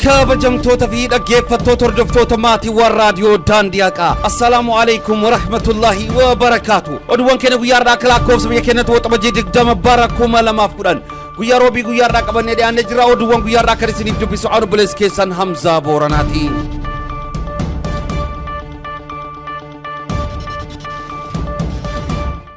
kabajamtoota fi dhaggeeffattoota hordoftoota maatii waan raadiyoo daandiyaa assalaamu alaykum wa rahmatullahi wa barakaatu. Oduuwwan keenya guyyaarraa akka lakkoofsa biyya keenyatti waxabajii 20 bara 2010 guyyaa roobii guyyaarraa qabannee dhiyaannee jira. Oduuwwan guyyaarraa kan isiniif dubbisu Anubilees keessan Hamzaa Booranaati.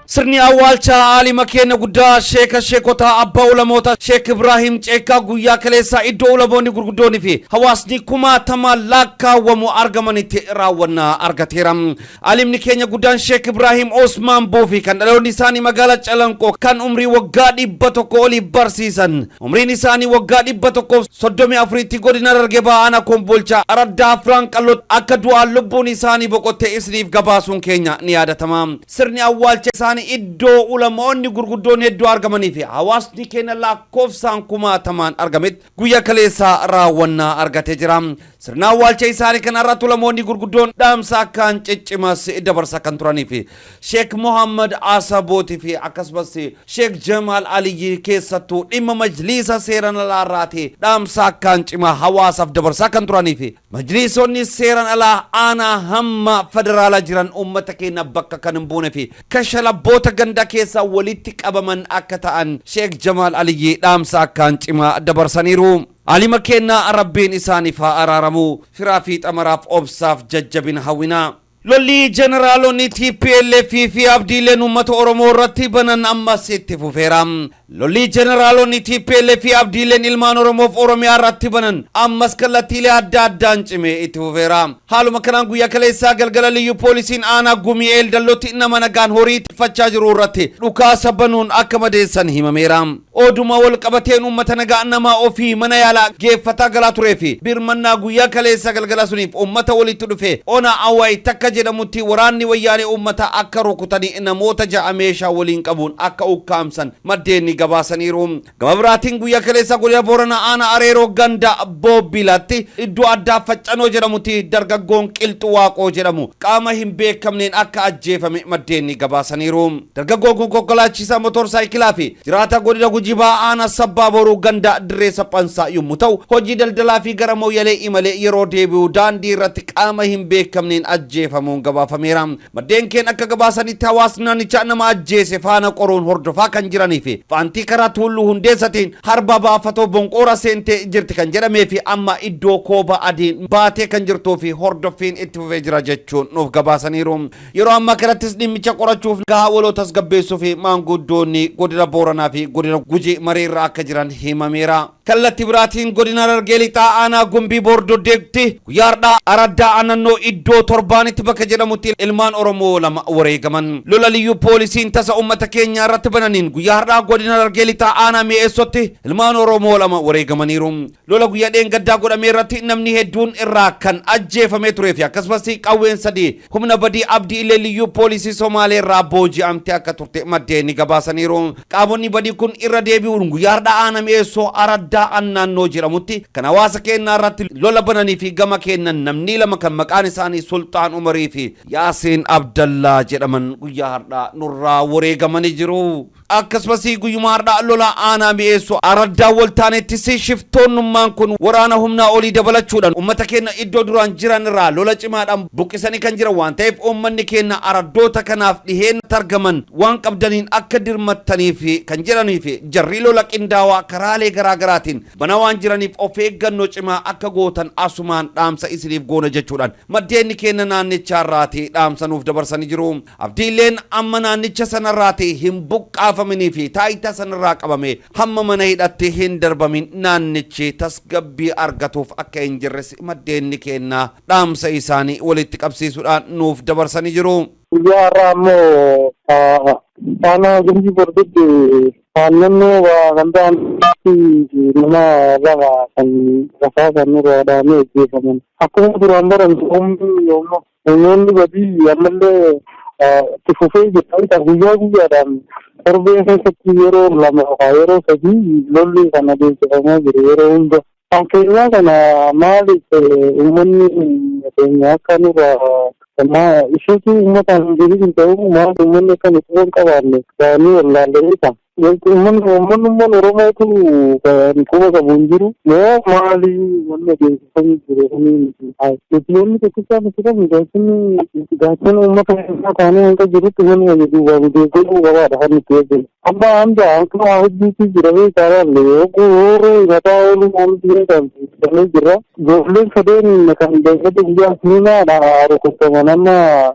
sirni awwaalcha alima keenya guddaa sheekota abbaa ulamoota Sheek Ibrahim Ceekaa guyyaa kaleessaa iddoo ulamoonni gurguddoonni fi hawaasni kumaatama lakkaawwamu argamanitti raawwannaa argateera. Alimni keenya guddaan Sheek Ibrahim Osman Boofi kan dhaloonni isaanii magaalaa Calanqoo kan umrii waggaa 100 olii barsiisan. Umriin isaanii waggaa 134tti godina Harargee Bahaa Kombolcha Araddaa Afran Qalloo akka du'aan lubbuun isaanii boqotte isiniif gabaasuun keenya ni yaadatama. Sirni awwaalcha isaanii iddoo ulamoonni gurguddoon hedduu argamanii fi hawaasni keenya lakkoofsaan kumaatamaan argametti guyyaa kaleessaa raawwannaa argatee jira. Sirna awwaalcha isaanii kanarratti ulamoonni gurguddoon dhaamsa kan ciccimas dabarsaa kan turanii fi Sheek Muhammad Asabooti fi akkasumas Sheek Jamal Aliyyi keessattuu dhimma majlisa seeran alaa irratti dhaamsa kan cimaa hawaasaaf dabarsaa kan turanii fi majlisoonni seeran alaa aanaa hamma federaalaa jiran uummata keenya bakka kan hin buune fi kashalabboota ganda keessa walitti qabaman akka ta'an Sheek Jamal Aliyyi dhaamsa kan cimaa dabarsaniiru. Alima keenya rabbiin isaaniif haa araaramu, firaa fi xamaraaf obsaaf jajjabina hawwina. Lolli jeneraalonni TPLF fi abdiileen uummata Oromoo irratti banan ammas itti fufeera. Lolli jeneraalonni TPLF fi abdiileen ilmaan Oromoof Oromiyaa irratti banan ammas kallattiilee adda addaan cimee itti fufeera. Haaluma kanaan guyyaa kaleessaa galgala liyyuu poolisiin aanaa Gumii Eeldallootti nama nagaan horii tifachaa jiru irratti dhukaasa banuun akka madeessan himameera. Oduma wal qabateen uummata nagaa nama ofii mana yaalaa geeffataa galaa turee fi birmannaa guyyaa kaleessaa galgala suniif uummata walitti dhufe ona awwaay takka jedhamutti waraanni wayyaanee uummata akka rukutanii namoota ja'a meeshaa waliin qabuun akka ukkaamsan maddeenni gabaasaniiru. Gama biraatiin guyyaa kaleessaa godina Booranaa aanaa Areeroo ganda Boobbilaatti iddoo addaa Faccanoo jedhamutti dargaggoon Qilxuu Waaqoo jedhamu qaama hin beekamneen akka ajjeefame maddeenni gabaasaniiru. Dargaggoon kun konkolaachisaa motorsaayikilaa fi jiraata godina Gujibaa aanaa Sabbaa Boruu ganda Dirree Saphansaa yommuu ta'u hojii daldalaa fi gara Mooyyalee imalee yeroo deebi'u daandii irratti qaama hin beekamneen ajjeefamuun gabaafameera. Maddeen keenya akka gabaasanitti hawaasni naannichaa nama ajjeese faana qoruun hordofaa kan jiranii fi faantii karaa Tulluu Hundeessatiin harba baafatoo bonqoora seentee jirti kan jedhamee fi amma iddoo kooba adiin baatee kan jirtuu fi hordoffiin itti fufee jira jechuun nuuf gabaasaniiru. Yeroo ammaa kanattis dhimmicha qorachuuf gahaa waloo tasgabbeessuu fi maanguddoonni godina Booranaa fi godina Gujii mariirra akka jiran himameera. Kallatti biraatiin godina Harargee lixaa aanaa Gumbii Boordoddeetti guyyaardhaa Araddaa Anannoo iddoo torbaanitti bakka jedhamutti ilmaan Oromoo lama wareegaman. Lola liyyuu poolisiin tasa uummata keenya irratti bananiin guyyaardhaa godina Harargee lixaa aanaa Mi'eessotti ilmaan Oromoo lama wareegamaniiru. Lola guyyaa dheengaddaa godhamee irratti namni hedduun irraa kan ajjeefamee turee fi akkasumas qawween sadii humna badii abdii illee liyyuu poolisii Somaalee irraa booji'amtee akka turte maddeenni gabaasaniiru. Qaamonni badii kun irra deebi'uun guyyaardhaa aanaa Mi'eessoo Araddaa Annaannoo jedhamutti kan hawaasa keenya irratti lola bananii fi gama kennan namni lama kan maqaan isaanii Sultaan Umarii fi Yaasiin Abdallaa jedhaman guyyaa har'aa nurraa wareegamanii jiru. Akkasumas guyyuma har'aa lola aanaa Mi'eessoo Araddaa waltaanetti shiftoonnummaan kun waraana humnaa olii dabalachuudhaan uummata keenya iddoo duraan jiran irraa lola cimaadhaan buqqisanii kan jiran waan ta'eef uummanni keenya araddoota kanaaf dhiheenatti argaman waan qabdaniin akka dirmattanii fi kan jedhanii fi jarri lola qindaawaa karaalee garaagaraatiin bana waan jiraniif of eeggannoo cimaa akka gootan asumaan dhaamsa isiniif goona jechuudhaan maddeenni keenya naannichaarraati dhaamsa nuuf dabarsanii jiru. Abdiileen amma naannicha sanarraati hin buqqaafamanii fi taayitaa sanarraa qabame hamma mana hidhatti hin darbamin naannichi tasgabbii argatuuf akka hin jirres maddeenni keenya dhaamsa isaanii walitti qabsiisuudhaan nuuf dabarsanii jiru. Guyyaa har'aa ammoo aanaa Gumbii Boordoddeetti naannoo gandaan nama lama kan rasaasan irraa dhahamee ajjeefaman. Akkuma duraan baramtu uummanni badii ammallee itti fufee jira. Guyyaa guyyaadhaan torbee keessatti yeroo lama yeroo sadii lolli kan adeemsifamaa jiru yeroo hunda. Kan keenyaa kana maaliif uummanni keenya akka nurraa isheetu uummataan hin ta'uu maal uummanni akka nuti hin qabaanne gaanii wallaallee uummanni Oromootu kan quba qabu hin jiru. Yoo maali wanni adeemsifamee jiru nuti tokkichaa nuti qabnu gaachana uummata keessaa taanee hanga jirutti mana fayyaduu beekuu qabaadha kan nuti eeggatu. Amma akkuma hojjiitii jira beekaalee yoo mataa ooluu beekamee jira. Ijoolleen sadeen kan beekatu guyyaa seenaadha rukuttaman amma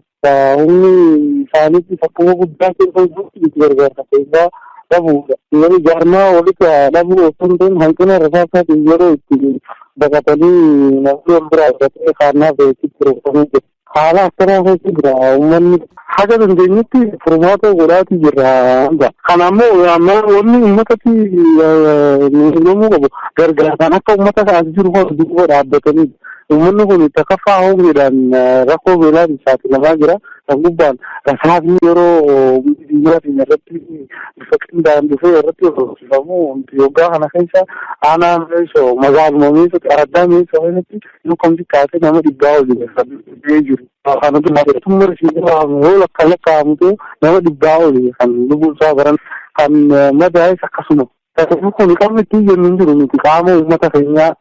humni isaaniitti akkuma guddaa keessa itti gargaarsa keessaa dhabuudha. Yeroo jaarmaa walitti dhabuu osoo hin ta'in hanqina rasaasaatiin yeroo itti baqatanii namni wal biraa argatee kaannaaf itti rukutamee jira. Haala akkanaa keessa jira uummanni haga dandeenyetti furmaata godhaatii jira. Kana ammoo wanni uummatatti yommuu qabu gargaarsan akka uummata kaas jiru kan duuba dhaabbatanii uummanni kun takkaffaa hongeedhaan rakkoo beelaa saaxilamaa jira. Kan gubbaan rasaasni yeroo biyyaatiin irratti bifa qindaa'an dhufee irratti horsiifamu yoggaa kana keessa aanaa meeshoo magaaluma meeshoo araddaa meeshoo keessatti yookaan kaasee nama 100 olii jiru. Kanatu tumma risiisaa yoo lakkaa'amu nama 100 olii kan lubbuun isaa baran kan madaa'es akkasuma. Tajaajilli kun kan itti jennu jiru nuti qaama uummata keenyaa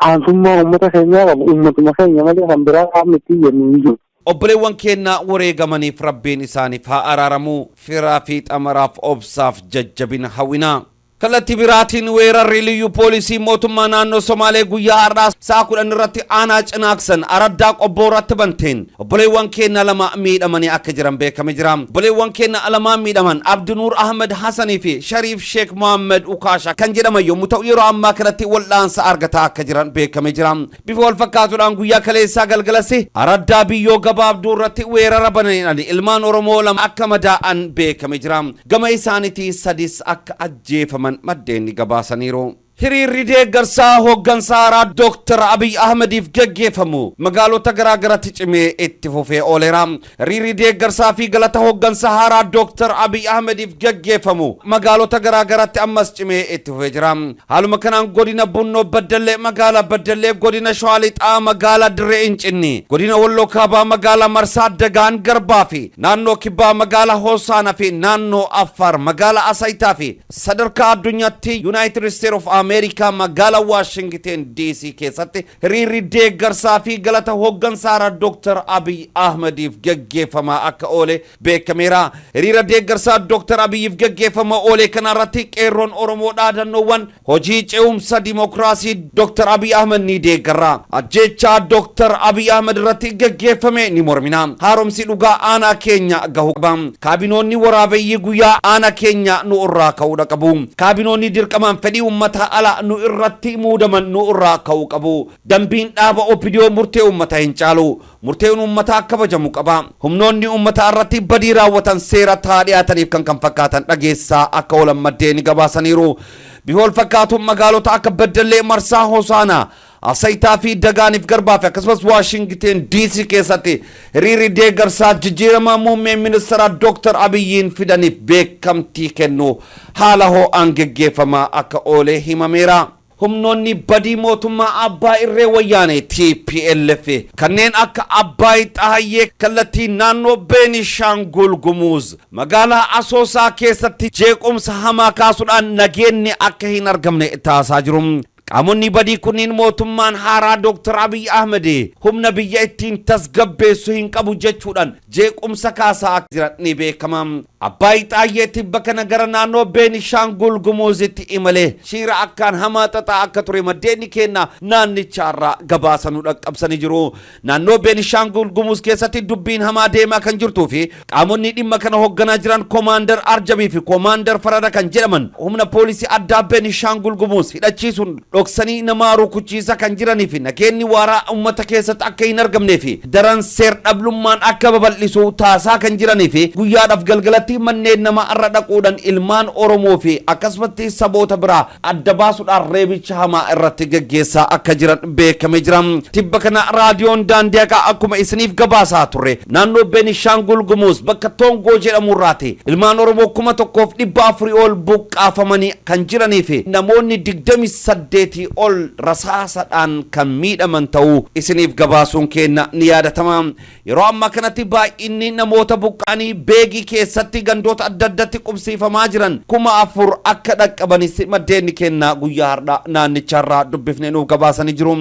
aansummaa uummata keenyaa qabu uummatuma keenya malee kan biraa qaamni itti jennu jiru. Obboleewwan keenya wareegamaniif rabbiin isaaniif haa araaramu firaa fi xamaraaf obsaaf jajjabina hawwinaa. Kallattii biraatiin weerarri liyyuu poolisii mootummaa naannoo Somaalee guyyaa har'aa sa'a 10 irratti aanaa Cinaaksan araddaa qobboo irratti banteen obboleewwan keenya lama miidhamanii akka jiran beekame jira. Obboleewwan keenya lama miidhaman Abdinuur Ahmed Hassanii fi Shariif Sheek Mohammed Ukaasha kan jedhaman yommuu ta'u yeroo ammaa kanatti wal'aansa argataa akka jiran beekame jira. Bifa wal fakkaatuudhaan guyyaa kaleessaa galgalasi araddaa biyyoo gabaabduu irratti weerara bananii ilmaan Oromoo lama akka madaa'an beekame jira. Gama isaaniitii sadis akka ajjeefaman maddeen gabaasaniiru. Hiriirri deeggarsaa hooggansa haaraa Dr. Abiy Ahmediif gaggeeffamu magaalota garaa garaatti cimee itti fufee ooleera. Hiriirri deeggarsaa fi galata hooggansa haaraa Dr. Abiy Ahmediif gaggeeffamu magaalota garaa garaatti ammas cimee itti fufee jira. Haaluma kanaan godina Bunnoo Baddallee magaalaa Baddallee, godina Shawaa Lixaa magaalaa Dirree Incinni, godina Walloo Kaabaa magaalaa Marsaa Dagaan Garbaa fi naannoo Kibbaa magaalaa Hoosaanaa fi naannoo Affaar magaalaa Asaayitaa fi sadarkaa addunyaatti United States of America magaalaa Washington DC keessatti hiriirri deeggarsaa fi galata hooggansa haaraa Dr. Abiy Ahmediif gaggeeffamaa akka oole beekameera. Hiriira deeggarsaa Dr. Abiyyiif gaggeeffamaa oole kanarratti qeerroon Oromoo dhaadannoowwan hojii ce'umsa dimokiraasii Dr. Abiy Ahmed ni deeggarra. Ajjechaa Dr. Abiy Ahmed irratti gaggeeffame ni mormina. Haaromsi dhugaa aanaa keenya gahuu qaba. Kaabinoonni waraabeyyii guyyaa aanaa keenya nu irraa ka'uu qabu. Kaabinoonni dirqamaan fedhii ummata ala nu irratti muudaman nu irraa ka'uu qabu. Dambiin dhaaba OPDO murtee ummata hin caalu. Murteen ummata kabajamu qaba. Humnoonni ummata irratti badii raawwatan seera taa dhiyaataniif kan fakkaatan dhageessaa akka oolan maddeen gabaasaniiru. Bifa wal fakkaatuun magaalota akka Baddallee, Marsaa, Hoosaanaa, Asaayitaa fi Dagaaniif Garbaa fi akkasumas Washington DC keessatti hiriirri deeggarsaa jijjiirama muummee ministeera Dr. Abiyyiin fidaniif beekamtii kennu haala ho'aan gaggeeffamaa akka oole himameera. Humnoonni badii mootummaa Abbaa Irree Wayyaanee TPLF kanneen akka Abbaay Xahayyee kallattii naannoo Beenishaangul Gumuz magaalaa Asoosaa keessatti jeequmsa hamaa kaasuudhaan nageenyi akka hin argamne taasisaa jiru. Qaamonni badii kunniin mootummaan haaraa Dr. Abiy Ahmed humna biyya ittiin tasgabbeessu hin qabu jechuudhaan jeequmsa kaasaa akka jiran ni beekama. Abbaay Xaayyeetti bakka nagara naannoo Beenishaangul Gumuzitti imalee shiira akkaan hamaa xaxaa akka ture maddeen keenya naannichaarraa gabaasanii dhaqqabsanii jiru. Naannoo Beenishaangul Gumuz keessatti dubbiin hamaa deemaa kan jirtuu fi qaamonni dhimma kana hoogganaa jiran Komaander Arjabii fi Komaander Farada kan jedhaman humna poolisii addaa Beenishaangul Gumuz hidhachiisuun dhoksanii nama rukuchiisa kan jiranii fi nageenyi waaraa ummata keessatti akka hin argamnee fi daran seer dhablummaan akka babal'isu taasisaa kan jiranii fi guyyaadhaaf galgalatti manneen nama arra dhaquudhaan ilmaan Oromoo fi akkasumatti saboota biraa adda baasuudhaan reebicha hamaa irratti gaggeessaa akka jiran beekame jira. Tibba kana raadiyoon daandii akkuma isiniif gabaasaa turre naannoo Beenishaangul Gumuz bakka Tongoo jedhamu irraati ilmaan Oromoo 1,400 ol buqqaafamanii kan jiranii fi namoonni 28 saddeetii ol rasaasadhaan kan miidhaman ta'uu isiniif gabaasuun keenya ni yaadatama. Yeroo amma kanatti baay'inni namoota buqqaanii beegii keessatti gandoota adda addaatti qubsiifamaa jiran 4,000 akka dhaqqabanis maddeen keenya guyyaa har'aa naannicharraa dubbifnee nuuf gabaasanii jiru.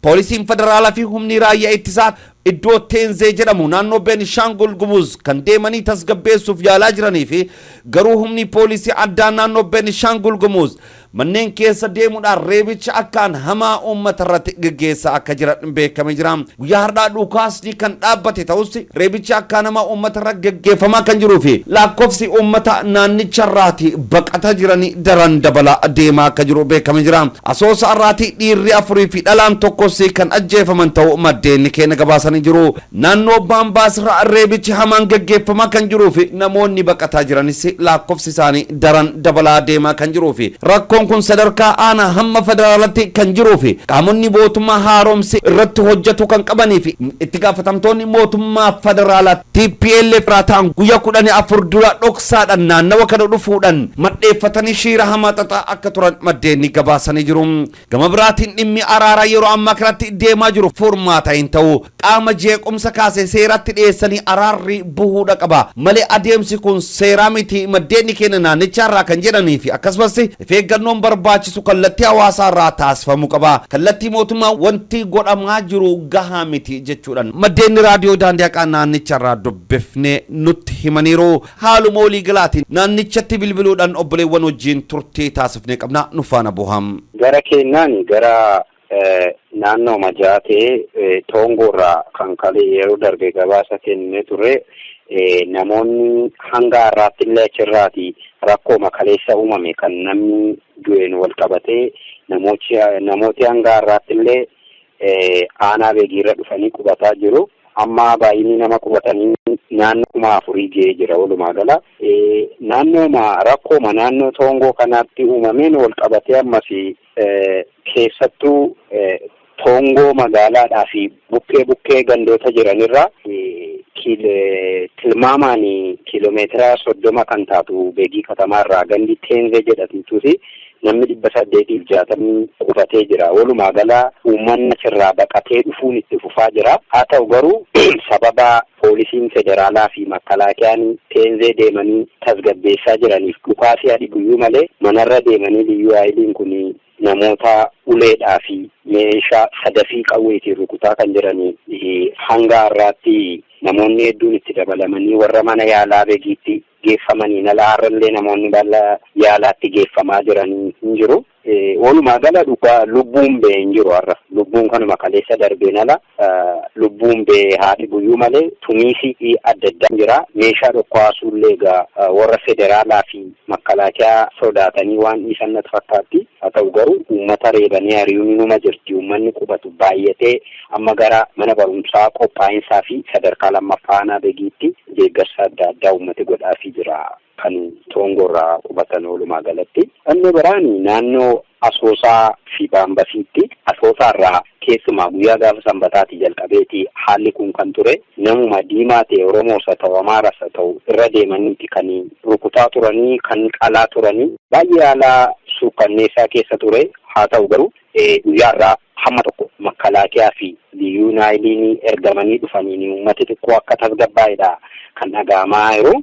Poolisiin federaalaa fi humni raayyaa ittisaa iddoo Teenzee jedhamu naannoo Beenishaangul Gumuz kan deemanii tasgabbeessuuf yaalaa jiranii fi garuu humni poolisii addaa naannoo Beenishaangul Gumuz manneen keessa deemuudhaan reebicha akkaan hamaa uummata irratti gaggeessaa akka jiran beekamee jira. Guyyaa har'aa dhukaasni kan dhaabbate ta'us reebicha akkaan hamaa uummata irratti gaggeeffamaa kan jiruu fi lakkoofsi uummata naannicharraati baqataa jiranii daran dabalaa deemaa akka jiru beekamee jira. Asoosa irraati dhiirri 4 fi dhalaan tokkos kan ajjeefaman ta'uu maddeen keenya gabaasanii jiru. Naannoo Baambaasirraa reebichi hamaan gaggeeffamaa kan jiruu fi namoonni baqataa jiranis lakkoofsi isaanii daran dabalaa deemaa kan jiruu fi rakkoon kun sadarkaa aanaa hamma federaalatti kan jiruu fi qaamonni mootummaa haaromsi irratti hojjetu kan qabanii fi itti gaafatamtoonni mootummaa federaalaa TPLF ta'an guyyaa 14 dura dhoksaadhaan naannawa kana dhufuudhaan maddeeffatanii shiira hamaa xaxaa akka turan maddeen gabaasanii jiru. Gama biraatiin dhimmi araaraa yeroo ammaa kanatti deemaa jiru furmaata hin ta'u qaama jeequmsa kaasee seeratti dhiyeessanii araarri buhuudha qaba malee adeemsi kun seeraa miti maddeen keenya naannicharraa kan jedhanii fi akkasumas eeggannoo barbaachisu kallattii hawaasaa irraa taasifamuu qaba. Kallattii mootummaa wanti godhamaa jiru gahaa miti jechuudhaan maddeen raadiyoo daandii haqaa naannicharraa dubbifnee nutti himaniiru. Haaluma walii galaatiin naannichatti bilbiluudhaan obboleewwan wajjin turtii taasifnee qabna nu faana bu'am. Gara keenyaan gara naannoo Majaatee Toongoorraa kan kalee yeroo darbe gabaasa kennee ture. Namoonni hanga har'aatti illee achirraati rakkoo makaleessa uumame kan namni du'een wal qabatee namooti hanga har'aatti illee aanaa beegiirra dhufanii qubataa jiru. Amma baay'inni nama qubatanii naannoo 4,000 ga'ee jira walumaa gala. Rakkooma naannoo Toongoo kanaatti uumameen wal qabatee ammas keessattuu Toongoo magaalaadhaa fi bukkee gandoota jiranirra tilmaamaan kiiloomeetira 30 kan taatu beegii katamaarraa gandi Teenzee jedhamtuuti namni 860 qubatee jira. Walumaa gala uummanni achirraa baqatee dhufuun itti fufaa jira. Haa ta'u garuu sababa poolisiin federaalaa fi makalaakiyaan Teenzee deemanii tasgabbeessaa jiraniif dhukaasii adiguyyuu malee manarra deemanii liyyuu haayiliin kun namoota uleedhaa fi meeshaa sadafii qawweetiin rukutaa kan jiranii hanga har'aatti namoonni hedduun itti dabalamanii warra mana yaalaa beegiitti geeffamanii nalaarrallee namoonni bala yaalaatti geeffamaa jiranii hin jiru. Walumaa gala lubbuun bee hin jiru har'a. Lubbuun kanuma kaleessa darbeen ala lubbuun bee haadhi guyyuu malee tumiisii adda addaa jira. Meeshaa dhokkaasuullee egaa warra federaalaa fi makkalaakiyaa sodaatanii waan dhiisan natti fakkaatti. Haa ta'u garuu uummata reebanii hariiruun numa jirti. Uummanni qubatu baay'atee amma gara mana barumsaa qophaa'insaa fi sadarkaa lammaffaa aanaa beegiitti deeggarsa adda addaa uummati godhaafii jira. Kan Toongoorraa qubatan walumaa galatti. Inni biraani naannoo Asoosaa fi Baambasiitti Asoosaarraa keessumaa guyyaa gaafa sanbataatti jalqabeeti haalli kun kan ture. Namuma diimaa ta'e Oromoos haa ta'u Amaaras haa ta'u irra deemaniiti kan rukutaa turanii kan qalaa turanii baay'ee haala suukanneessaa keessa ture. Haa ta'u garuu guyyaarraa hamma tokko makkalaakiyaa fi liyyuu haayiliin ergamanii dhufanii uummati xiqqoo akka tasgabbaa'edha kan dhaga'amaa jiru.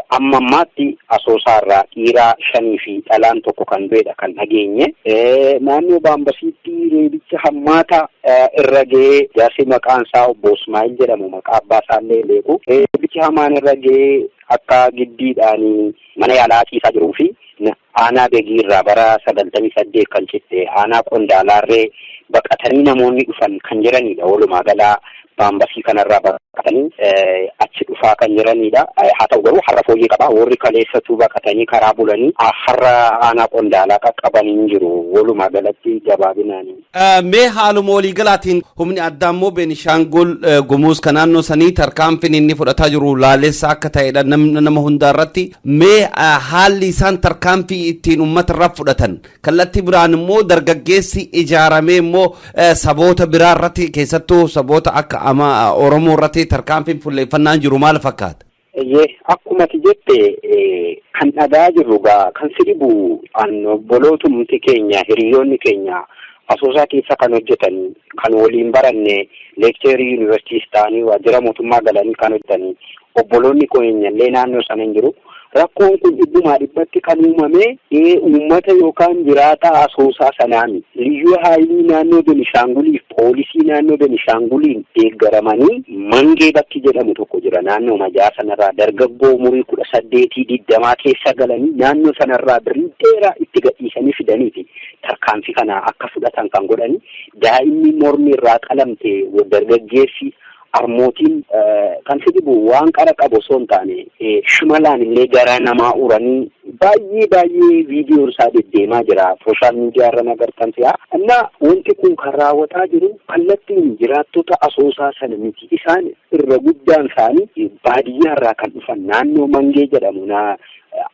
Amma ammaatti Asoosaarraa dhiiraa 5 fi dhalaan 1 kan du'edha kan dhageenye. Naannoo Baambasiitti reebicha hammaata irra ga'ee jaarsi maqaan isaa obbo Ismaa'il jedhamu maqaa abbaa isaallee beeku. Reebichi hamaan irra ga'ee akka giddiidhaan mana yaalaa ciisaa jiruu fi aanaa beegiirraa bara 98 kan citte aanaa Qondaalaarree baqatanii namoonni dhufan kan jiranidha. Walumaa galaa Baambasii kanarraa baqatanii achi dhufaa kan jiranidha. Haa ta'u garuu har'a fooyyee qaba. Warri kaleessatu baqatanii karaa bulanii har'a aanaa Qondaalaa qaqqabanii jiru. Walumaa galatti gabaabinaan. Mee haaluma walii galaatiin humni addaa immoo Beenishaangul Gumuz kan naannoo sanii tarkaanfiin inni fudhataa jiru laalessa akka ta'edha nama hundaarratti. Mee haalli isaan tarkaanfii ittiin uummata irraa fudhatan kallattii biraan immoo dargaggeessi ijaaramee immoo saboota biraa irratti keessattuu saboota akka Oromoo irratti tarkaanfiin fuulleeffannaan jiru maal fakkaata? Akkuma ati jette kan dhagaa jirru gaa kan sidibu bolootumti keenya hiriyoonni keenya asoosaa keessa kan hojjetan kan waliin baranne leekcherii yuunivarsiitii ta'anii waajjira mootummaa galanii kan hojjetanii obboloonni keenya illee naannoo sana hin jiru. Rakkoon kun dhibbumaa dhibbatti kan uumame uummata yookaan jiraata asoosaa sanaami. Liyyuu haayilii naannoo Benishaanguliif poolisii naannoo Benishaanguliin deeggaramanii Mangee bakki jedhamu tokko jira naannoo majaa sanarraa dargaggoo umurii 18-20 keessa galanii naannoo sanarraa birrii dheeraa itti gadhiisanii fidaniiti. Tarkaanfii kana akka fudhatan kan godhani daa'imni mormi irraa qalamte dargaggeessi armootiin kan sidibu waan qara qabu osoo hin taane shimalaan illee gara namaa uranii baay'ee viidiyoo isaa deddeemaa jira sooshaal miidiyaa irra agartan si'a. Innaa wanti kun kan raawwataa jiru kallattiin jiraattota asoosaa sana miti. Isaan irra guddaan isaanii baadiyyaa irraa kan dhufan naannoo Mangee jedhamu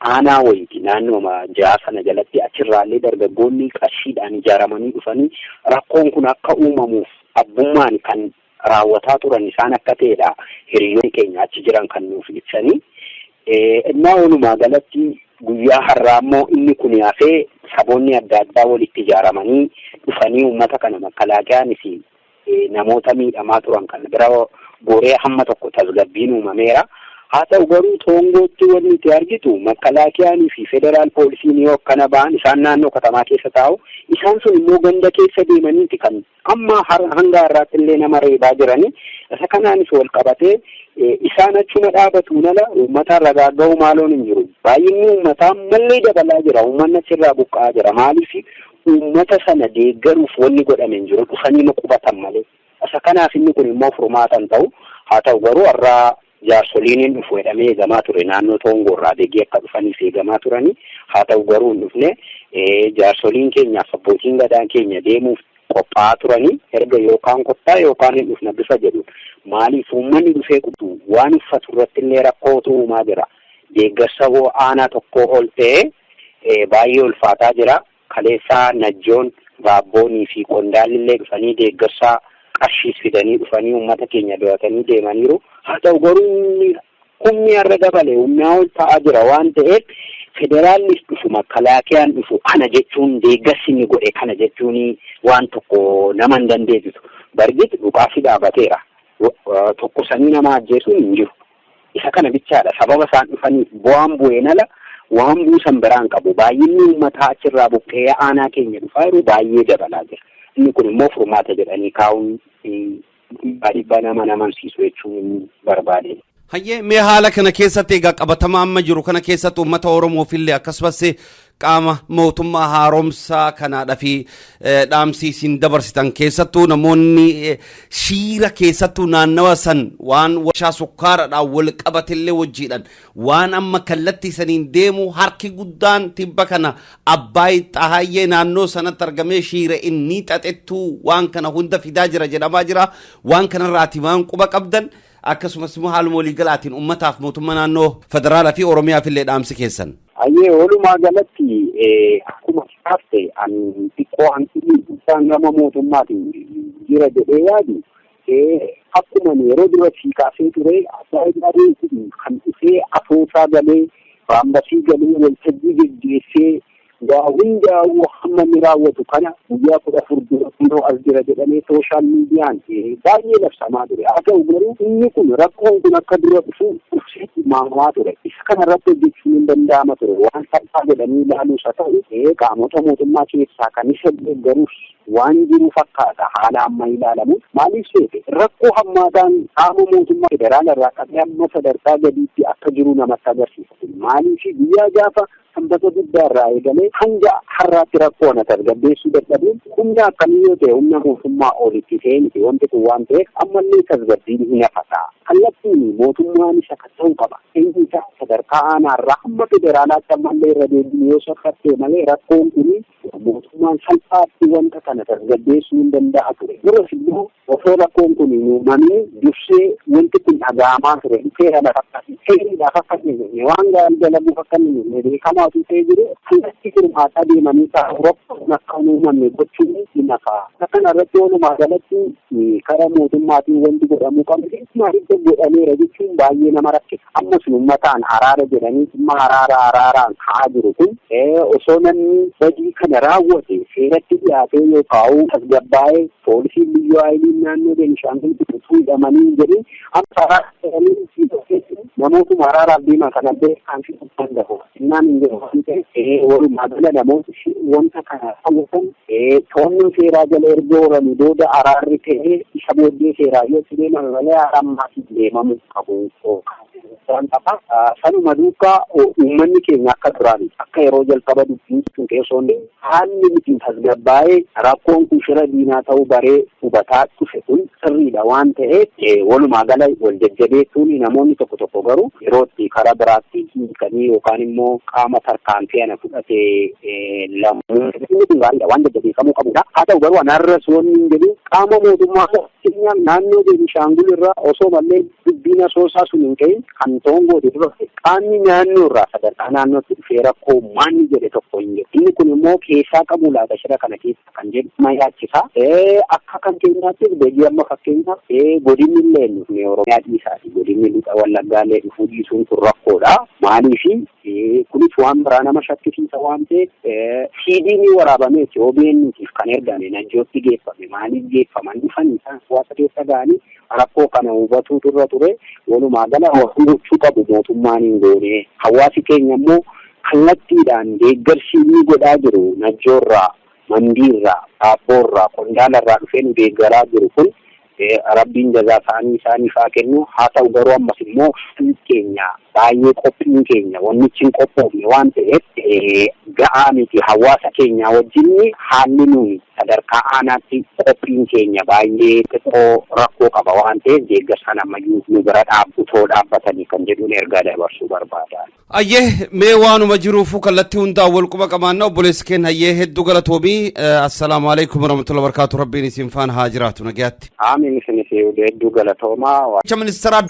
aanaa wayiiti naannoo jaa sana jalatti achirraallee dargaggoonni qarshiidhaan ijaaramanii dhufanii rakkoon kun akka uumamuuf abbummaan kan raawwataa turan isaan akka ta'edha hiriyoonni keenya achi jiran kan nuuf ibsanii. Innaa walumaa galatti guyyaa har'aa immoo inni kun hafee saboonni adda addaa walitti ijaaramanii dhufanii uummata kana makkalaakiyaanis namoota miidhamaa turan kan bira goree hamma tokko tasgabbiin uumameera. Haa ta'u garuu toongootti wanni itti argitu makkalaakiyaan fi federaal poolisiin yoo akkana ba'an isaan naannoo katamaa keessa taa'u isaan sun immoo ganda keessa deemaniiti kan amma hanga har'aatti illee nama reebaa jiranii. Isa kanaanis wal qabatee isaan achuma dhaabatu nala uummata ragaaga'u maaloon hin jiru. Baay'inni uummataa mallee dabalaa jira. Uummanni achirraa buqqa'aa jira. Maaliif uummata sana deeggaruuf wanni godhame hin jiru. Dhufanii qubatan malee. Isa kanaaf inni kun immoo furmaatan ta'u. Haa ta'u garuu har'aa jaarsoliin dhufu jedhamee eegamaa ture naannoo Toongoorraa beekii akka dhufaniif eegamaa turanii. Haa ta'u garuu hin dhufne jaarsoliin keenyaaf abbootiin gadaa keenya deemuuf qophaa'aa turanii erga yookaan qophaa yookaan hin dhufna bifa jedhu. Maaliif uummanni dhufee qutu waan uffatu irratti illee rakkootu uumaa jira. Deeggarsa aanaa tokko ol ta'ee baay'ee ulfaataa jira. Kaleessaa Najjoon, Baabboonii fi Qondaalli illee dhufanii deeggarsaa qarshiis fidanii dhufanii uummata keenya do'atanii deemaniiru. Haa ta'u garuu humni har'a dabale humnaa ol ta'aa jira waan ta'eef federaallis dhufu makkalaakiyaan dhufu kana jechuun deeggarsi inni godhe kana jechuun waan tokko nama hin dandeessisu. Bargit dhukaasi dhaabateera. Tokkosanii nama ajjeesuun hin jiru. Isa kana bichaadha. Sababa isaan dhufaniif bu'aan bu'een ala waan buusan biraan qabu. Baay'inni uummataa achirraa buqqee aanaa keenya dhufaa jiru baay'ee dabalaa jira. Inni kun immoo furmaata jedhanii kaa'uun dhiibbaa nama amansiisu jechuun barbaade. Hayyee mee haala kana keessatti egaa qabatamaa amma jiru kana keessatti uummata Oromoofiillee akkasumas qaama mootummaa haaromsaa kanaadhaa fi dhaamsiisiin dabarsitan keessattuu namoonni shiira keessattuu naannawa san waan warshaa sukkaaraadhaan wal qabatillee wajjiidhaan waan amma kallattii saniin deemu harki guddaan tibba kana Abbaay Xahayyee naannoo sanatti argamee shiira inni xaxettuu waan kana hunda fidaa jira jedhamaa jira. Waan kanarraati waan quba qabdan akkasumas immoo haaluma waliigalaatiin uummataaf mootummaa naannoo federaalaa fi Oromiyaaf illee dhaamsi keessan. Ayyee walumaa galatti akkuma kaafte ani xiqqoo hanqinni guddaan gama mootummaatiin jira jedhee yaadu akkuma yeroo dura sii kaasee ture Abbaay kan dhufee asoosaa galee baambasii galee waltajjii geggeessee waa hundaa'uu hamma ni raawwatu kana guyyaa 14 dura yeroo as jira jedhamee sooshaal miidiyaan baay'ee labsamaa ture. Haa ta'u garuu inni kun rakkoon kun akka dura dhufu maamaa ture. Isa kana irratti hojjechuun hin danda'ama ture. Waan salphaa jedhanii ilaaluus haa ta'u qaamota mootummaa keessaa kan isa deeggaruus waan jiru fakkaata haala amma ilaalamu. Maaliif seete rakkoo hammaataan qaama mootummaa federaala irraa qabee amma sadarkaa gadiitti akka jiru namatti agarsiisa. Maaliif guyyaa gaafa sanbata guddaa irraa eegalee hanga har'aatti rakkoo na tasgabbeessuu dadhabuun humna akkamii yoo ta'e humna mootummaa olitti ta'e miti wanti kun waan ta'eef ammallee tasgabbiin hin hafataa. Kallattiin mootummaan isa katta'uu qaba. Inni isa sadarkaa aanaarraa hamma federaalaatti ammallee irra deebiin yoo saffattee malee rakkoon kun mootummaan salphaatti wanta kana tasgabbeessuu hin danda'a ture. Duras immoo osoo rakkoon kun hin uumamee dursee wanti kun dhaga'amaa ture. Seera lafa akkasii seerri lafa akkasii waan gaarii dalaguuf akka inni beekamaa mootummaatu ta'ee jiru kallattii hirmaataa deemanii Awurooppaan akka hin uumamne gochuun ni nafa. Kana irratti walumaa galatti karaa mootummaatiin wanti godhamuu qabu maaliif godhameera jechuun baay'ee nama rakkisa. Ammas uummataan araara jedhanii dhimma araaraan ka'aa jiru kun osoo namni badii kana raawwate seeratti dhiyaatee yoo ta'u tasgabbaa'ee poolisiin biyyoo haayiliin naannoo Beenishaangul utuu hidhamanii jedhee amma araara namootuma araaraaf deeman kana beekan fi danda'u. Innaan hin jiru waan ta'eef walumaa gala namooti wanta kana hawwatan to'annoo seeraa jala erga oolanii booda araarri ta'ee isa booddee seeraa yoo deeman malee ammaatiif deemamuu qabu. Sanuma duukaa uummanni keenya akka duraan akka yeroo jalqaba dubbiin sun keessoon haalli nuti tasgabbaa'ee rakkoon kun shira diinaa ta'uu baree hubataa dhufe kun sirriidha waan ta'eef walumaa gala wal jajjabeessuun namoonni tokko tokko garuu yeroo itti karaa biraatti hiikanii yookaan immoo qaama tarkaanfii ana fudhatee lammuu gaariidha waan jajjabeeffamuu qabudha. Haa ta'u garuu anarra soonni hin jedhu qaama mootummaa naannoo Beenishaangul irraa osoo mallee dubbiin asoosaa sun hin ka'in kan toongoo dura qaamni naannoo irraa sadarkaa naannootti dhufee rakkoo maanni jedhe tokko hin jiru. Inni kun immoo keessaa qabu laata shira kana keessa kan jedhu ma yaachisa. Akka kan keenyaattis biyyi amma fakkeenyaaf godinni illee dhufne Oromiyaa dhiisaati. Godinni lixa Wallaggaallee dhufuu dhiisuun kun rakkoodha. Maaliifi kunis waan biraa nama shakkisiisa waan ta'eef siidiin waraabameeti OBN'tiif kan ergame Najjootti geeffame maaliif geeffaman dhufanii isaan hawaasa keessa ga'anii rakkoo kana hubachuu turre ture walumaa gala hubachuu qabu mootummaan hin goone. Hawaasi keenya immoo kallattiidhaan deeggarsi inni godhaa jiru Najjoorraa, Mandiirraa, Aabboorraa, Qondaalarraa dhufee nu deeggaraa jiru kun Rabbiin jazaa isaaniif haa kennu. Haa ta'u garuu ammas immoo keenya baay'ee qophiin keenya wannichi hin qophoofne waan ta'eef ga'aa miti hawaasa keenya wajjin haalli nuyi sadarkaa aanaatti qophiin keenya baay'ee xiqqoo rakkoo qaba waan ta'eef deeggarsa ammayyuu nu bira dhaabbatanii kan jedhuun ergaa dabarsuu barbaada. Ayyee mee waanuma jiruuf kallattii hundaa wal quba qabaanna obboleessi keenya ayyee hedduu galatoomi. Assalaamu alaykum warahmatullahi wabarakatuh. Rabbiin isin faana haa jiraatu nagaatti. Amiin isinis hedduu galatoomaa. Ministeera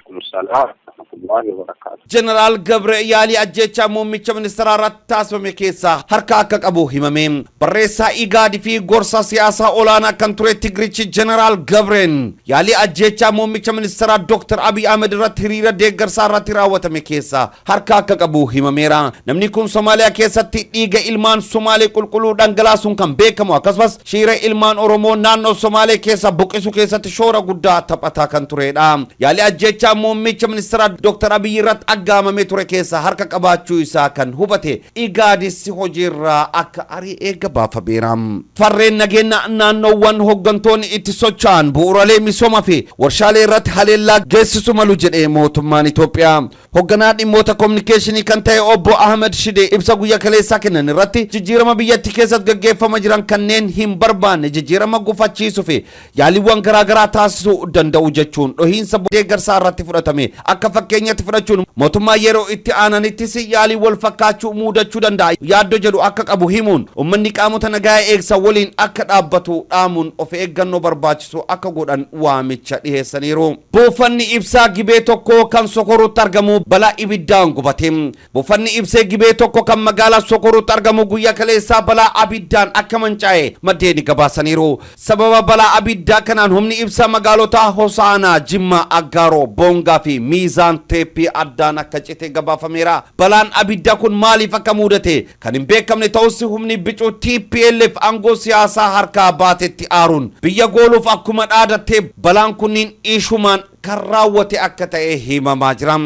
Jeneraal Gabre Yaali ajjecha muummicha ministeera irratti taasifame keessaa harka akka qabu himame. Barreessaa Igaadi fi gorsa siyaasaa olaanaa kan ture Tigirichi Jeneraal Gabreen Yaali ajjecha muummicha ministeera Dr. Abiy Ahmed irratti hiriira deeggarsaa irratti raawwatame keessaa harka akka qabu himameera. Namni kun Somaaliyaa keessatti dhiiga ilmaan Somaalee qulqulluu dhangalaasuun kan beekamu akkasumas shiira ilmaan Oromoo naannoo Somaalee keessa buqqisu keessatti shoora guddaa taphataa kan turedha. Yaali ajjecha muummicha ministeera Dr. Abiy irratti aggaamame ture keessa harka qabaachuu isaa kan hubate Igaadis hojiirraa akka arii eega baafameera. Farreen nageenya naannoowwan hooggantoonni itti socho'an bu'uuraalee misoomaa fi warshaalee irratti haleellaa geessisu malu jedhee mootummaan Itoophiyaa. Hoogganaa dhimmoota kominikeeshinii kan ta'e obbo Ahmed Shide ibsa guyyaa kaleessaa kennan irratti jijjiirama biyyattii keessatti gaggeeffamaa jiran kanneen hin barbaanne jijjiirama gufachiisuu fi yaaliiwwan garaagaraa taasisuu danda'u jechuun dhohiinsa deeggarsaa irratti fudhatame akka fakkeenyatti fudhachuun mootummaa yeroo itti aananittis yaalii wal fakkaachuu muudachuu danda'a yaaddoo jedhu akka qabu himuun uummanni qaamota nagaa eegsa waliin akka dhaabbatu dhaamuun of eeggannoo barbaachisu akka godhan waamicha dhiheessaniiru. Buufanni ibsaa gibee tokko kan Sokoruutti argamu balaa ibiddaan gubate. Buufanni ibsaa gibee tokko kan magaalaa Sokoruutti argamu guyyaa kaleessaa balaa abiddaan akka mancaa'e maddeen gabaasaniiru. Sababa balaa abiddaa kanaan humni ibsaa magaalota Hosaanaa, Jimmaa, Aggaaroo, Boongaa fi Miizaan Teeppii addaan akka cite gabaafameera. Balaan abiddaa kun maaliif akka mudate kan hin beekamne ta'us humni bicuu TPLF aangoo siyaasaa harkaa baatetti aaruun biyya gooluuf akkuma dhaadattee balaan kunniin ishumaan kan raawwate akka ta'e himamaa jira.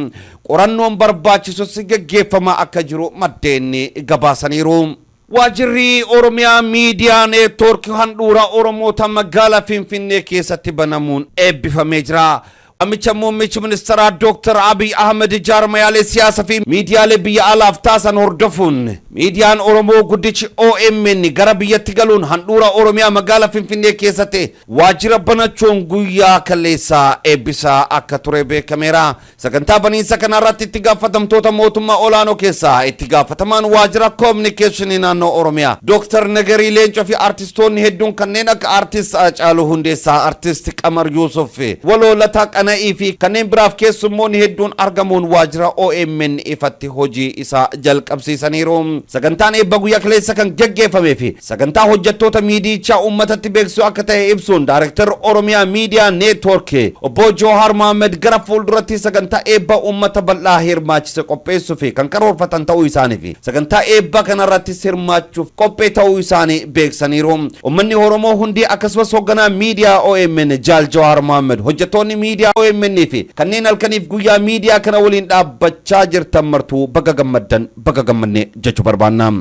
Qorannoon barbaachisus gaggeeffamaa akka jiru maddeen gabaasaniiru. Waajirri Oromiyaa miidiyaa neetwoorkii handhuura Oromoota magaalaa Finfinnee keessatti banamuun eebbifamee jira. Amicha muummichi ministeera Dr. Abiy Ahmed jaarmayaalee siyaasaa fi miidiyaalee biyya alaaf taasisan hordofuun miidiyaan Oromoo guddichi OMN gara biyyatti galuun handhuura Oromiyaa magaalaa Finfinnee keessatti waajjira banachuun guyyaa kaleessaa eebbisaa akka ture beekameera. Sagantaa baniinsa kanarratti itti gaafatamtoota mootummaa olaanoo keessaa itti gaafatamaan waajjira kominikeeshinii naannoo Oromiyaa Dr. Nagarii Leencoo fi artistoonni hedduun kanneen akka artist Hacaaluu Hundeessaa, artist Qamar Yuusuf, Waloolataa ifi kanneen biraaf keessummoonni hedduun argamuun waajjira OMN ifatti hojii isaa jalqabsiisaniiru. Sagantaan eebba guyyaa kaleessa kan gaggeeffamee fi sagantaa hojjettoota miidiyichaa uummatatti beeksisuu akka ta'e ibsuun Daayirektar Oromiyaa Miidiyaa Neetwoork obbo Jawahar Mohammed gara fuulduratti sagantaa eebba uummata bal'aa hirmaachise qopheessuu fi kan karoorfatan ta'uu isaanii fi sagantaa eebba kanarratti hirmaachuuf qophee ta'uu isaanii beeksaniiru. Uummanni Oromoo hundi akkasumas hoogganaa miidiyaa OMN Jaal Jawahar Mohammed hojjettoonni miidiyaa OMN fi kanneen halkaniif guyyaa miidiyaa kana waliin dhaabbachaa jirtan martuu baga gammaddan baga gammanne jechuu barbaanna.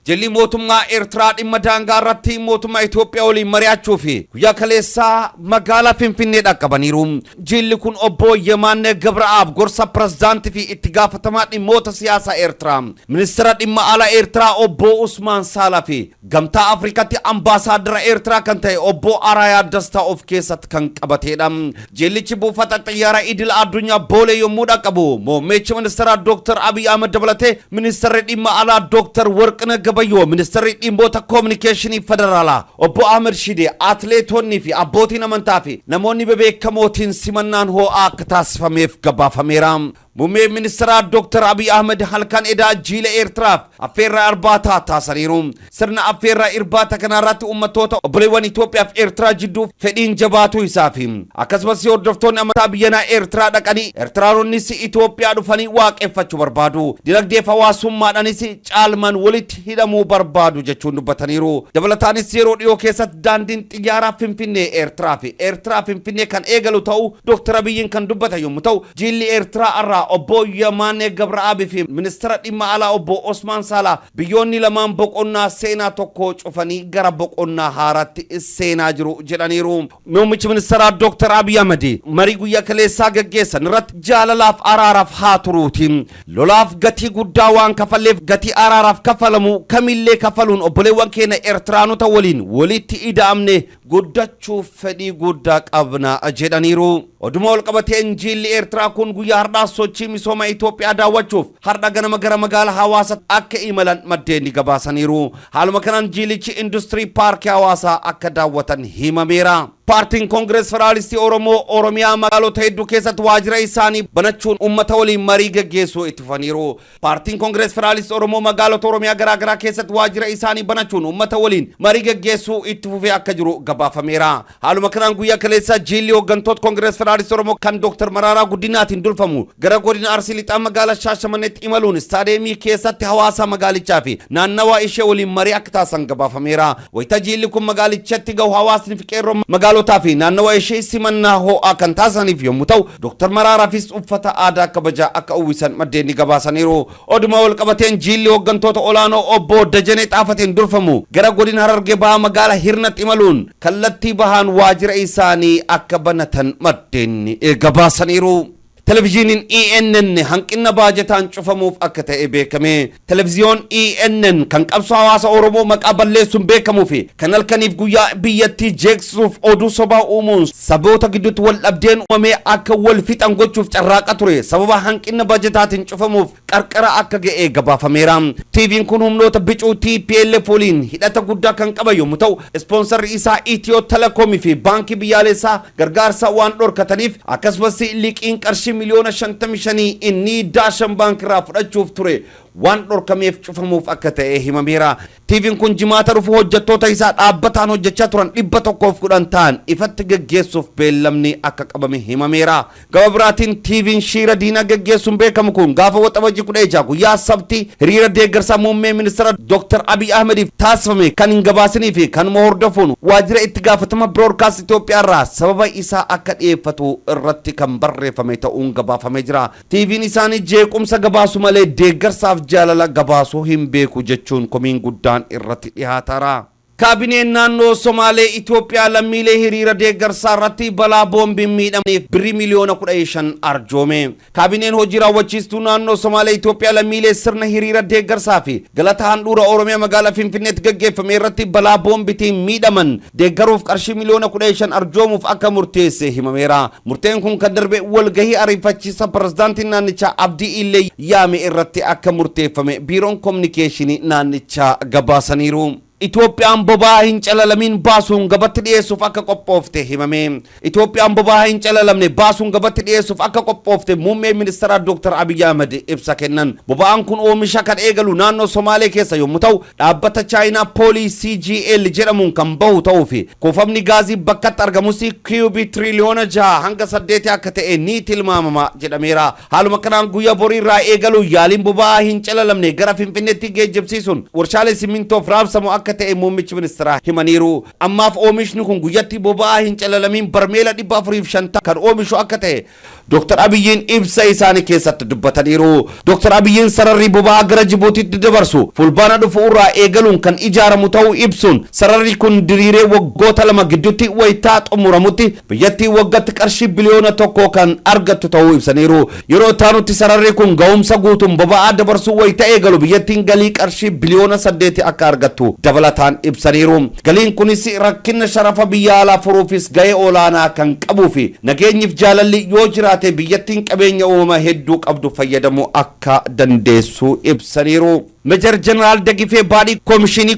Jilli mootummaa Eertiraa dhimma daangaa irratti mootummaa Itoophiyaa waliin mari'achuu fi guyyaa kaleessaa magaalaa Finfinnee dhaqqabaniiru. Jilli kun obbo Yemaanee Gabraab gorsa pirezidaantii fi itti gaafatamaa dhimmoota siyaasaa Eertiraa, ministeera dhimma alaa Eertiraa obbo Usmaan Saalaa fi gamtaa Afrikaatti ambaasaaddara Eertiraa kan ta'e obbo Arayaa Dastaa of keessatti kan qabateedha. Jillichi buufata xiyyaara idil addunyaa Boolee yommuu dhaqqabu muummichi ministeeraa Dr. Abiy Ahmed dabalatee ministeerri dhimma alaa Dr. Warqinee Gabayyoo, ministeerri dhimmoota koominikeeshinii federaalaa obbo Ahmed Shidee, atleetonni fi abbootiin amantaa fi namoonni bebeekamootiin simannaan ho'aa akka taasifameef gabaafameera. Muummee ministeera Dr. Abiy Ahmed halkan edaa jiila Eertiraaf affeerraa irbaataa taasisaniiru. Sirna affeerraa irbaata kanarratti uummattoota obboleewwan Itoophiyaa fi Eertiraa jidduu fedhiin jabaatu isaa fi akkasumas hordoftoonni amantaa biyyanaa Eertiraa dhaqanii Eertiraanonnis Itoophiyaa dhufanii waaqeffachuu barbaadu. Dinagdee hawaasummaadhaanis caalmaan walitti hidhamuu barbaadu jechuun dubbataniiru. Dabalataanis yeroo dhiyoo keessatti daandiin xiyyaaraa Finfinnee Eertiraa fi Eertiraa Finfinnee kan eegalu ta'uu Dr. Abiyyiin kan dubbatan yommuu ta'u, jilli Eertiraa irraa obbo Yemaanee Gabraab fi ministeera dhimma alaa obbo Usmaan Saalaa biyyoonni lamaan boqonnaa seenaa tokko cufanii gara boqonnaa haaraatti seenaa jiru jedhaniiru. Muummichi ministeeraa Dr. Abiy Ahmed marii guyyaa kaleessaa gaggeessan irratti jaalalaaf araaraaf haa turuuti. Lolaaf gatii guddaa waan kafalleef gatii araaraaf kafalamu kamillee kafaluun obboleewwan keenya Eertiraanota waliin walitti ida'amne guddachuuf fedhii guddaa qabna jedhaniiru. Oduma wal qabateen jilli Eertiraa kun guyyaa har'aa sochii misooma Itoophiyaa daawwachuuf har'a ganama gara magaalaa Hawaasaa akka imalan maddeen gabaasaniiru. Haaluma kanaan jillichi industirii paarkii Hawaasaa akka daawwatan himameera. Paartiin Koongirees Federaalistii Oromoo Oromiyaa magaalota hedduu keessatti waajjira isaanii banachuun uummata waliin marii gaggeessuu itti fufaniiru. Paartiin Koongirees Federaalistii Oromoo magaalota Oromiyaa garaagaraa keessatti waajjira isaanii banachuun uummata waliin marii gaggeessuu itti fufee akka jiru gabaafameera. Haaluma kanaan guyyaa kaleessaa jilli hooggantoota Koongirees Federaalistii Oromoo kan Dr. Mararaa Guddinaatiin durfamu gara godina Arsii Lixaa magaalaa Shaashamanneetti imaluun istaadiyeemii keessatti hawaasa magaalichaa fi naannawaa ishee waliin marii akka taasisan gabaafameera. Wayita jilli kun magaalichatti gahu hawaasni fi qeerroo magaalota fi naannawaa ishee simannaa ho'aa kan taasisaniif yommuu ta'u, Dr. Mararaafis uffata aadaa kabajaa akka uwwisan maddeen gabaasaniiru. Oduma wal qabateen jilli hooggantoota olaanoo obbo Dajanee Xaafatiin durfamu gara godina Harargee bahaa magaalaa Hirnatti imaluun kallattii bahaan waajjira isaanii akka banatan maddeen gabaasaniiru. Televiziyooniin ENN hanqina baajetaan cufamuuf akka ta'e beekame. Televiziyoon ENN kan qabsoo hawaasa Oromoo maqaa balleessuun beekamuu fi kan halkaniif guyyaa biyyattii jeeqsuuf oduu sobaa uumuun saboota gidduutti wal dhabdeen uumamee akka wal fixan gochuuf carraaqa ture. Sababa hanqina baajetaatiin cufamuuf qarqara akka ga'e gabaafameera. TV'n kun humnoota bicuu TPLF waliin hidhata guddaa kan qaba yommuu ta'u, ispoonsarri isaa Itiyoo Telekoomii fi baankii biyyaalessaa gargaarsa waan dhorkataniif akkasumas liqiin qarshii miliyoona 55 inni Daashan Bank irraa fudhachuuf ture waan dhorkameef cufamuuf akka ta'e himameera. TV'n kun jimaata dhufu hojjettoota isaa dhaabbataan hojjechaa turan 110 ta'an ifatti gaggeessuuf beellamni akka qabame himameera. Gama biraatiin TV'n shiira diinaa gaggeessuun beekamu kun gaafa waxabajii 16 guyyaa sabtii hiriira deeggarsaa muummee ministeera Dr. Abiy Ahmediif taasifame kan hin gabaasanii fi kan hordofuun waajjira itti gaafatama Broadcast Itoophiyaa irraa sababa isaa akka dhiyeeffatu irratti kan barreeffame ta'uun gabaafamee jira. TV'n isaanii jeequmsa gabaasu malee deeggarsaaf jaalala gabaasuu hin beeku jechuun komiin guddaan irratti dhiyaatara. Kaabineen naannoo Somaalee Itoophiyaa lammiilee hiriira deeggarsaa irratti balaa boombiin miidhamaniif birrii miliyoona 15 arjoome. Kaabineen hojii raawwachiistuu naannoo Somaalee Itoophiyaa lammiilee sirna hiriira deeggarsaa fi galata handhuura Oromiyaa magaalaa Finfinneetti gaggeeffame irratti balaa boombitiin miidhaman deeggaruuf qarshii miliyoona 15 arjoomuuf akka murteesse himameera. Murteen kun kan darbe walgahii ariifachiisa pirezidaantiin naannichaa Abdii Illee yaame irratti akka murteeffame biiroon koominikeeshinii naannichaa gabaasaniiru. Itoophiyaan boba'aa hin calalamin baasuun gabatti dhiyeessuuf akka qophoofte himame. Itoophiyaan boba'aa hin calalamne baasuun gabatti dhiyeessuuf akka qophoofte muummee ministeera Dr. Abiy Ahmed ibsa kennan. Boba'aan kun oomisha kan eegalu naannoo Somaalee keessa yommuu ta'u dhaabbata Chaayinaa Poolii CGL jedhamuun kan bahu ta'uu fi kuufamni gaazii bakkatti argamus kiubii tiriliyoona 6 hanga 8 akka ta'e ni tilmaamama jedhameera. Haaluma kanaan guyyaa borii irraa eegalu yaaliin boba'aa hin calalamne gara Finfinneetti geejjibsiisuun warshaalee simintoof raabsamu akka ta'e muummichi ministeeraa himaniiru. Ammaaf oomishni kun guyyatti boba'aa hin calalamin barmeela 450 kan oomishu akka ta'e Dr. Abiyyiin ibsa isaanii keessatti dubbataniiru. Dr. Abiyyiin sararri boba'aa gara Jibuutiitti dabarsu fulbaana dhufu irraa eegaluun kan ijaaramu ta'uu ibsuun sararri kun diriiree waggoota 2 gidduutti wayitaa xumuramutti biyyattii waggaatti qarshii biliyoona 1 kan argattu ta'uu ibsaniiru. Yeroo taanutti sararri kun ga'umsa guutuun boba'aa dabarsuu wayita eegalu biyyattiin galii qarshii biliyoona 8 akka argattu dabalataan ibsaniiru. Galiin kunis rakkina sharafa biyya alaa furuufis ga'ee olaanaa kan qabuu fi nageenyiif jaalalli yoo jiraate biyyattiin qabeenya uumamaa hedduu qabdu fayyadamuu akka dandeessu ibsaniiru. Major General Dagifee Baadii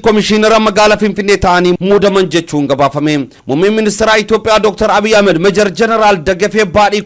Komishinara magaalaa Finfinnee ta'anii muudaman jechuun gabaafame. Muummeen ministeera Itoophiyaa Dr. Abiy Ahmed Major General Dagifee Baadii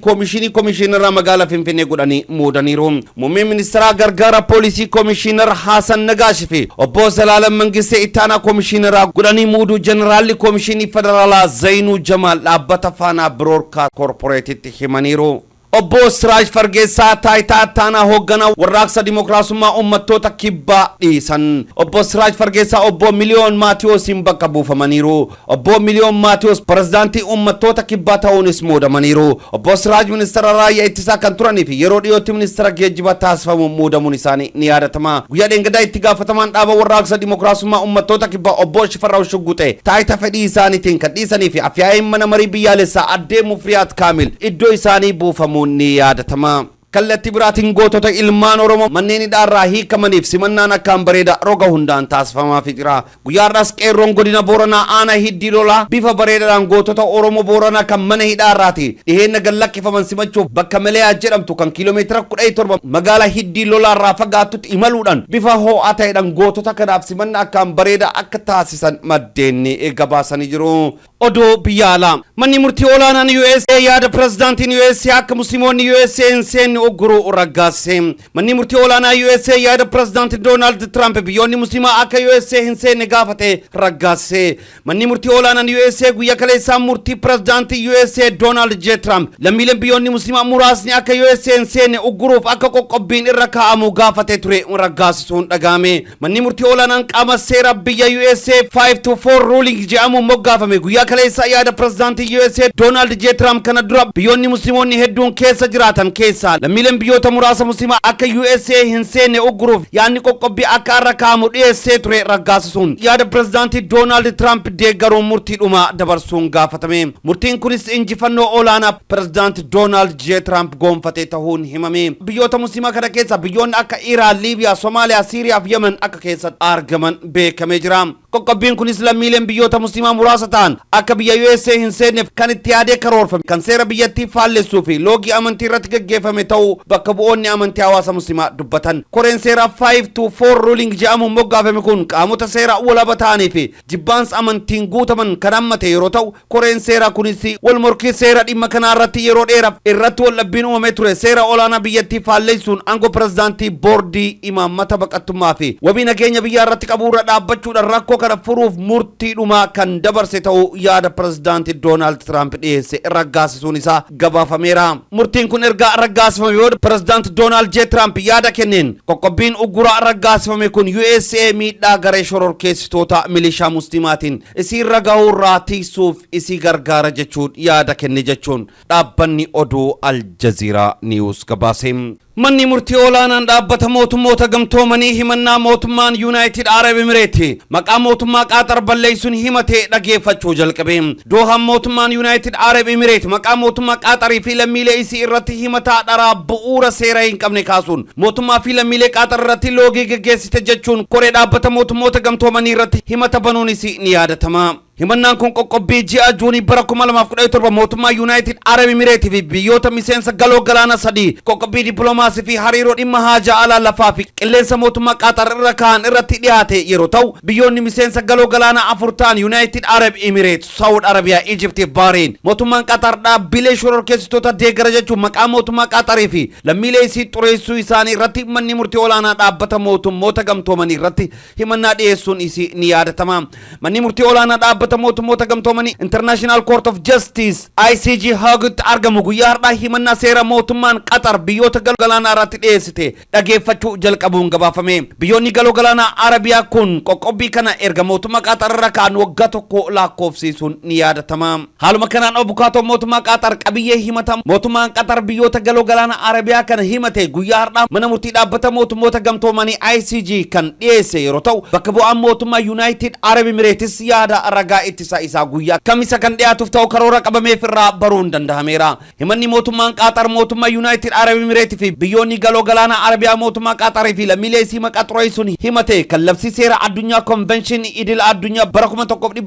Komishinara magaalaa Finfinnee godhanii muudaniiru. Muummeen ministeera gargaara poolisii Komishinar Hasan Nagaash fi obbo Zalaalam Mangistee ittaanaa Komishinara godhanii muuduu Generaalli Komishinii Federaalaa Zainuu Jamaal dhaabbata Faanaa Biroodkaast Korporeetitti himaniiru. Obbo Siraaj Fargeessaa taayitaa ittaanaa hoogganaa warraaqsa dimokiraasummaa uummattoota kibbaa dhiisan. Obbo Siraaj Fargeessaa obbo Miliyoon Maatiyoosiin bakka buufamaniiru. Obbo Miliyoon Maatiyoos pirezidaantii uummattoota kibbaa ta'uunis muudamaniiru. Obbo Siraaj ministeera raayyaa ittisaa kan turanii fi yeroo dhiyootti ministeera geejjibaa taasifamu muudamuun isaanii ni yaadatama. Guyyaa dheengadaa itti gaafatamaan dhaaba warraaqsa dimokiraasummaa uummattoota kibbaa obbo Shifarraw Shugguxee taayitaa fedhii isaaniitiin kan dhiisanii fi afyaa'ii mana marii biyyaalessaa addee Mufriyaat Kaamil iddoo isaanii buufamu ni yaadatama. Kallattii biraatiin gootota ilmaan Oromoo manneen hidhaarraa hiikamaniif simannaan akkaan bareeda roga hundaan taasifamaa jira. Guyyaadhaas qeerroon godina Booranaa aanaa Hiddii Lolaa bifa bareedaadhaan gootota Oromoo Booranaa kan mana hidhaarraati dhiheenya gallakkifaman simachuuf bakka Meleeyaa jedhamtu kan kiiloomeetira 17 magaalaa Hiddii Lolaarraa fagaattutti imaluudhaan bifa ho'aa ta'eedhaan gootota kanaaf simannaa akkaan bareeda akka taasisan maddeen gabaasanii jiru. Odoo biyya alaa manni murtii olaanaan USA yaada pirezidaantiin USA akka musliimoonni USA hin seenne ugguru raggaase. Manni murtii olaanaa USA yaada pirezidaantii Donald Trump biyyoonni musliimaa akka USA hin seenne gaafate raggaase. Manni murtii olaanaan USA guyyaa kaleessaa murtii pirezidaantii USA Donald J. Trump lammiileen biyyoonni musliimaa muraasni akka USA hin seenne ugguruuf akka qoqqobbiin irra kaa'amu gaafate ture raggaasisuun dhagahame. Manni murtii olaanaan qaama seera biyya USA 5-4 ruling jedhamuun moggaafame guyyaa kaleessa yaada pirezidaantii USA Donald J. Trump kana dura biyyoonni musliimoonni hedduun keessa jiraatan keessa lammiileen biyyoota muraasa musliimaa akka USA hin seenne ugguruuf yaadni qoqqobbii akka irra kaa'amu dhiyeessee ture raggaasisuun yaada pirezidaantii Donald Trump deeggaruun murtiidhuma dabarsuun gaafatame. Murtiin kunis injifannoo olaanaa pirezidaantii Donald J. Trump goonfatee ta'uun himame. Biyyoota musliimaa kana keessa biyyoonni akka Iraan, Liibiyaa, Somaaliyaa, Siiriyaa fi Yemen akka keessatti argaman beekamee jira. Qoqqobbiin kunis lammiileen biyyoota musliimaa muraasa ta'an akka biyya USA hin seenneef kan itti yaadee karoorfame kan seera biyyattii faallessuu fi loogii amantii irratti gaggeeffame ta'uu bakka bu'oonni amantii hawaasa musliimaa dubbatan. Koreen seera 5-4 ruling jedhamuun moggaafame kun qaamota seera walaba ta'anii fi jibbaansa amantiin guutaman kan hammate yeroo ta'u koreen seera kunis wal morkii seera dhimma kanaa irratti yeroo dheeraaf irratti wal dhabbiin uumamee ture. Seera olaanaa biyyattii faallessuun aangoo pirezidaantii boordii imaammata baqattummaa fi wabii nageenya biyyaa irratti qabuurra dhaabbachuudhaan rakkoo kana furuuf murtiidhuma kan dabarse ta'uu yaada pirezidaantii Donald Trump dhiyeesse raggaasisuun isaa gabaafameera. Murtiin kun erga raggaasifame yoo pirezidaantii Donald J. Trump yaada kenneen qoqqobbiin ugguraa raggaasifame kun USA miidhaa garee shororkeessitoota milishaa musliimaatiin isii ragahuurraa tiisuuf isii gargaara jechuun yaada kenne jechuun dhaabbanni oduu Al Jazeera News gabaase. Manni murtii olaanaan dhaabbata mootummoota gamtoomanii himannaa mootummaan United Arab Emirates maqaa mootummaa Qaaxar balleessuun himatee dhageeffachuu jalqabe. Doohaan mootummaan United Arab Emirates maqaa mootummaa Qaaxarii fi lammiilee isii irratti himataa dharaa bu'uura seera hin qabne kaasuun mootummaa fi lammiilee Qaaxar irratti loogii gaggeessite jechuun koree dhaabbata mootummoota gamtoomanii irratti himata banuun isii ni yaadatama. himannaan kun qoqqobbii ji'a juunii bara 2017 mootummaa United Arab Emirates fi biyyoota miseensa galoo galaana sadii qoqqobbii dippiloomaasii fi hariiroo dhimma haajaa alaa lafaa fi qilleensa mootummaa Qatar irra kaan irratti dhiyaate yeroo ta'u biyyoonni miseensa galoo galaana afur ta'an United Arab Emirates, Saudi Arabia, Egypt fi Bahrain mootummaan Qatar dhaabbilee shororkeessitoota deeggara jechuun maqaa mootummaa Qatarii fi lammiilee isii xureessuu isaanii irratti manni murtii olaanaa dhaabbata mootummoota gamtoomanii irratti himannaa dhiyeessuun isii ni yaadatama. Manni murtii olaanaa dhaabbata mootummoota gamtoomanii International Court of Justice ICJ Haagutti argamu guyyaa har'aa himannaa seera mootummaan Qatar biyyoota galoo galaanaa irratti dhiyeessite dhageeffachuu jalqabuun gabaafame. Biyyoonni galoo galaanaa Arabiyaa kun qoqqobbii kana erga mootummaa Qatar irra kaan waggaa tokko lakkoofsiisuun ni yaadatama. Haaluma kanaan abukaatoo mootummaa Qatar qabiyyee himata mootummaan Qatar biyyoota galoo galaanaa Arabiyaa kana himate guyyaa har'aa mana murtii dhaabbata mootummoota gamtoomanii ICJ kan dhiyeesse yeroo ta'u bakka bu'aan mootummaa United Arab Emirates yaada ragaa ittisa isaa guyyaa kamisa kan dhiyaatuuf ta'u karoora qabameef irraa baruun danda'ameera. Himanni mootummaan Qatar mootummaa United Arab Emirates fi biyyoonni galoo galaanaa Arabiyaa mootummaa Qatar fi lammiilee isii maqaa xureessuun himate kan labsii seera addunyaa convention idil addunyaa bara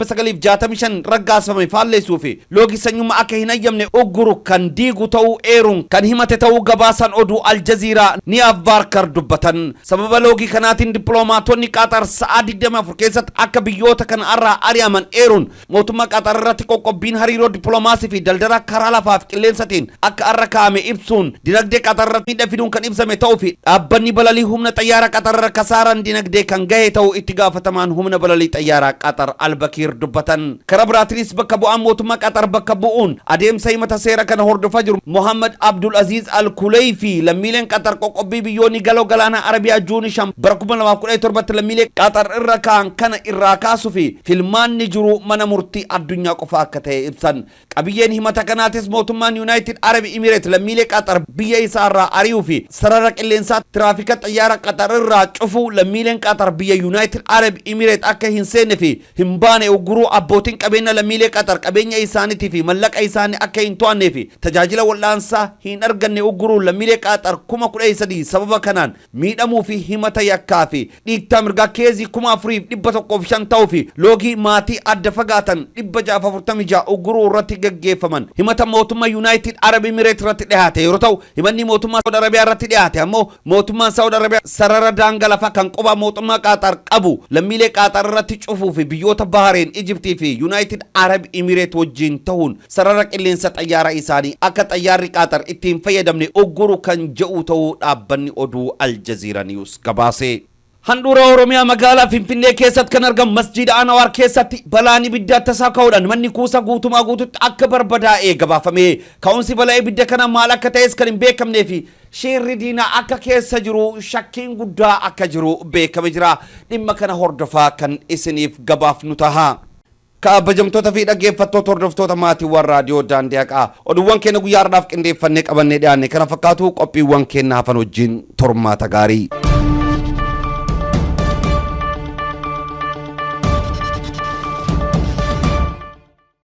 1965 raggaasifame faalleessuu fi loogii sanyummaa akka hin hayyamne ugguru kan diigu ta'uu eeruun kan himate ta'uu gabaasan oduu Al Jazeera ni Barkar dubbatan. Sababa loogii kanaatiin dippiloomaatonni Qatar sa'a 24 keessatti akka biyyoota kana irraa ari'aman eeruun mootummaa Qatar irratti qoqqobbiin hariiroo dippiloomaasii fi daldala karaa lafaa fi qilleensaatiin akka arra kaa'ame ibsuun dinagdee Qatar irratti miidhaa fiduun kan ibsame ta'uu fi dhaabbanni balalii humna xayyaara Qatar irra kasaaraan dinagdee kan gahe ta'uu itti gaafatamaan humna balalii xayyaara Qatar Al-Bakir dubbatan. Karaa biraatiinis bakka bu'aan mootummaa Qatar bakka bu'uun adeemsa himata seera kana hordofaa jiru Mohammed Abdul Aziz Al-Kulayfi lammiileen Qatar qoqqobbii biyyoonni galoo galaanaa Arabiyaa juunii 5 bara 2017 lammiilee Qatar irra kaan kana irraa kaasuu fi filmaanni jiru mana murtii addunyaa qofa akka ta'e ibsan. Qabiyyeen himata kanaatis mootummaan United Arab Emirates lammiilee Qatar biyya isaa irraa ari'uu fi sarara qilleensaa tiraafika xayyaara Qatar irraa cufuu lammiileen Qatar biyya United Arab Emirates akka hin seenne fi hin baane ugguruu abbootiin qabeenya lammiilee Qatar qabeenya isaaniitii fi mallaqa isaanii akka hin to'annee fi tajaajila wal'aansaa hin arganne ugguruu lammiilee Qatar 13,000 sababa kanaan miidhamuu fi himata yakkaa fi dhiittaa mirgaa keezii 4,105 ta'uu fi loogii maatii adda fagaatan 646 ugguruu irratti gaggeeffaman himata mootummaa United Arab Emirates irratti dhiyaate yeroo ta'u himanni mootummaa Saudi Arabiyaa irratti dhiyaate ammoo mootummaan Saudi Arabiyaa sarara daangaa lafaa kan quba mootummaa Qatar qabu lammiilee Qatar irratti cufuu fi biyyoota Bahrain, Egypt fi United Arab Emirates wajjin ta'uun sarara qilleensa xayyaara isaanii akka xayyaarri Qatar ittiin fayyadamne ugguru kan jedhu ta'uu dhaabbanni oduu Al Jazeera News gabaase. Handhuura Oromiyaa magaalaa Finfinnee keessatti kan argamu masjiida Anwaar keessatti balaan ibiddaa tasaa ka'uudhaan manni kuusaa guutumaa guututti akka barbadaa'ee gabaafame. Ka'umsi balaa ibidda kana maal akka ta'es kan hin beekamnee fi shirri diinaa akka keessa jiru shakkiin guddaa akka jiru beekame jira. Dhimma kana hordofaa kan isiniif gabaafnu taha. kabajamtoota fi dhaggeeffattoota hordoftoota maatiiwwan raadiyoo daandii haqaa oduuwwan keenya guyyaa har'aaf qindeeffannee qabannee dhiyaanne kana fakkaatu qophiiwwan keenya hafan wajjin turmaata gaarii.